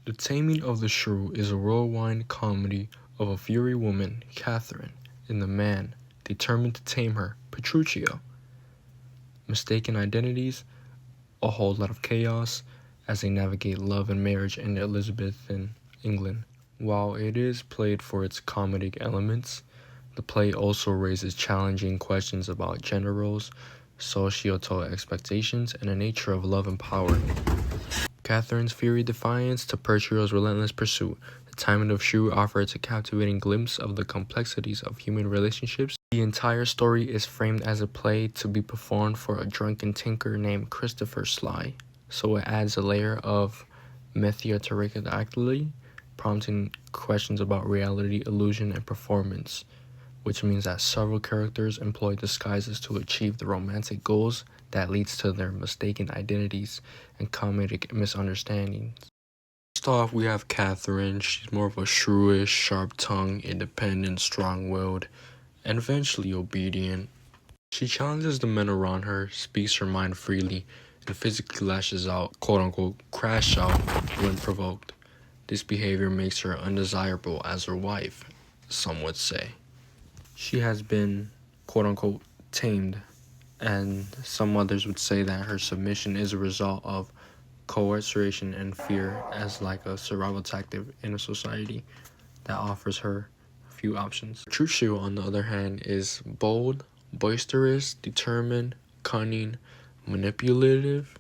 The Taming of the Shrew is a whirlwind comedy of a fiery woman, Catherine, and the man, determined to tame her, Petruchio. Mistaken identities, a whole lot of chaos as they navigate love and marriage in Elizabethan England. While it is played for its comedic elements, the play also raises challenging questions about gender roles, societal expectations, and the nature of love and power. Catherine's fiery defiance to Petruchio's relentless pursuit. The Taming of Shrew offers a captivating glimpse of the complexities of human relationships. The entire story is framed as a play to be performed for a drunken tinker named Christopher Sly, so it adds a layer of theatricality, prompting questions about reality, illusion, and performance, which means that several characters employ disguises to achieve the romantic goals that leads to their mistaken identities and comedic misunderstandings. First off, we have Catherine. She's more of a shrewish, sharp-tongued, independent, strong-willed, and eventually obedient. She challenges the men around her, speaks her mind freely, and physically lashes out, quote-unquote, crash out when provoked. This behavior makes her undesirable as her wife, some would say. She has been, quote-unquote, tamed, and some others would say that her submission is a result of coercion and fear as like a survival tactic in a society that offers her a few options. Petruchio, on the other hand, is bold, boisterous, determined, cunning, manipulative,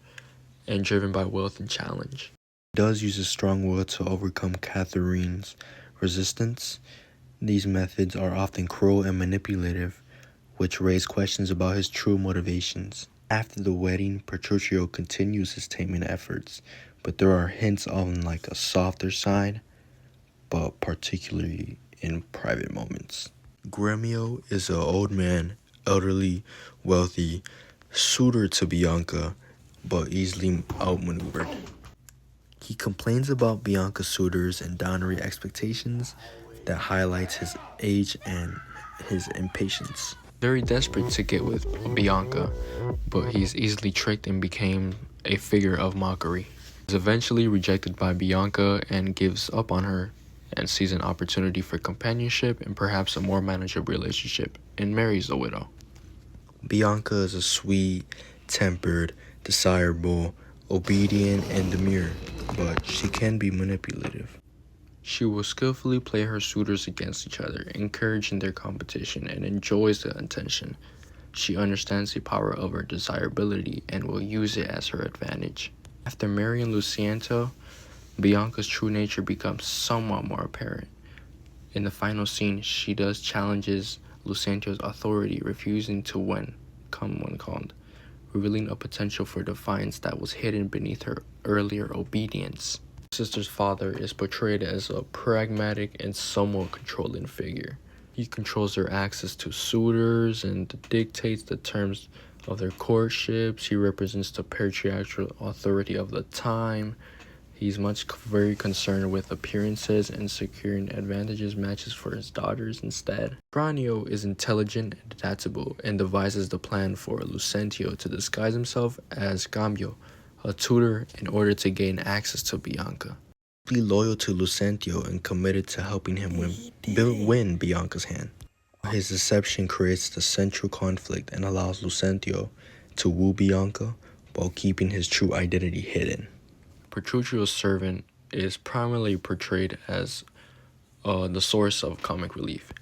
and driven by wealth and challenge. He does use a strong will to overcome Catherine's resistance. These methods are often cruel and manipulative, which raise questions about his true motivations. After the wedding, Petruchio continues his taming efforts, but there are hints on like a softer side, but particularly in private moments. Gremio is an old man, elderly, wealthy, suitor to Bianca, but easily outmaneuvered. He complains about Bianca's suitors and dowry expectations that highlights his age and his impatience. Very desperate to get with Bianca, but he's easily tricked and became a figure of mockery. He's eventually rejected by Bianca and gives up on her and sees an opportunity for companionship and perhaps a more manageable relationship and marries the widow. Bianca is a sweet, tempered, desirable, obedient, and demure, but she can be manipulative. She will skillfully play her suitors against each other, encouraging their competition, and enjoys the attention. She understands the power of her desirability and will use it as her advantage. After marrying Lucentio, Bianca's true nature becomes somewhat more apparent. In the final scene, she does challenges Lucentio's authority, refusing to come when called, revealing a potential for defiance that was hidden beneath her earlier obedience. Sister's father is portrayed as a pragmatic and somewhat controlling figure. He controls their access to suitors and dictates the terms of their courtships. He represents the patriarchal authority of the time. He's very concerned with appearances and securing advantageous matches for his daughters instead. Tranio is intelligent and adaptable and devises the plan for Lucentio to disguise himself as Gambio, a tutor, in order to gain access to Bianca. Be loyal to Lucentio and committed to helping him win Bianca's hand. His deception creates the central conflict and allows Lucentio to woo Bianca while keeping his true identity hidden. Petruchio's servant is primarily portrayed as the source of comic relief.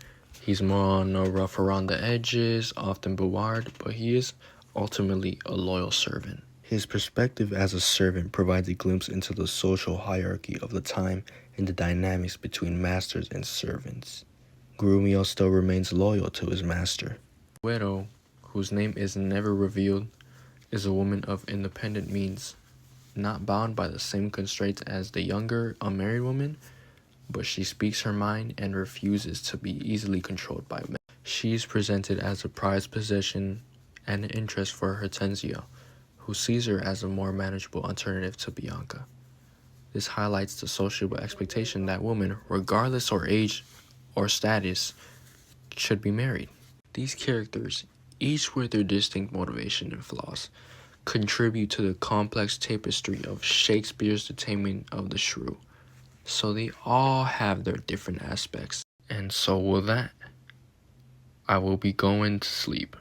He's more on rough around the edges, often bewildered, but he is ultimately a loyal servant. His perspective as a servant provides a glimpse into the social hierarchy of the time and the dynamics between masters and servants. Grumio still remains loyal to his master. Widow, whose name is never revealed, is a woman of independent means, not bound by the same constraints as the younger, unmarried woman, but she speaks her mind and refuses to be easily controlled by men. She is presented as a prized possession and an interest for Hortensio, who sees her as a more manageable alternative to Bianca. This highlights the sociable expectation that women, regardless of age or status, should be married. These characters, each with their distinct motivation and flaws, contribute to the complex tapestry of Shakespeare's The Taming of the Shrew. So they all have their different aspects. And so with that, I will be going to sleep.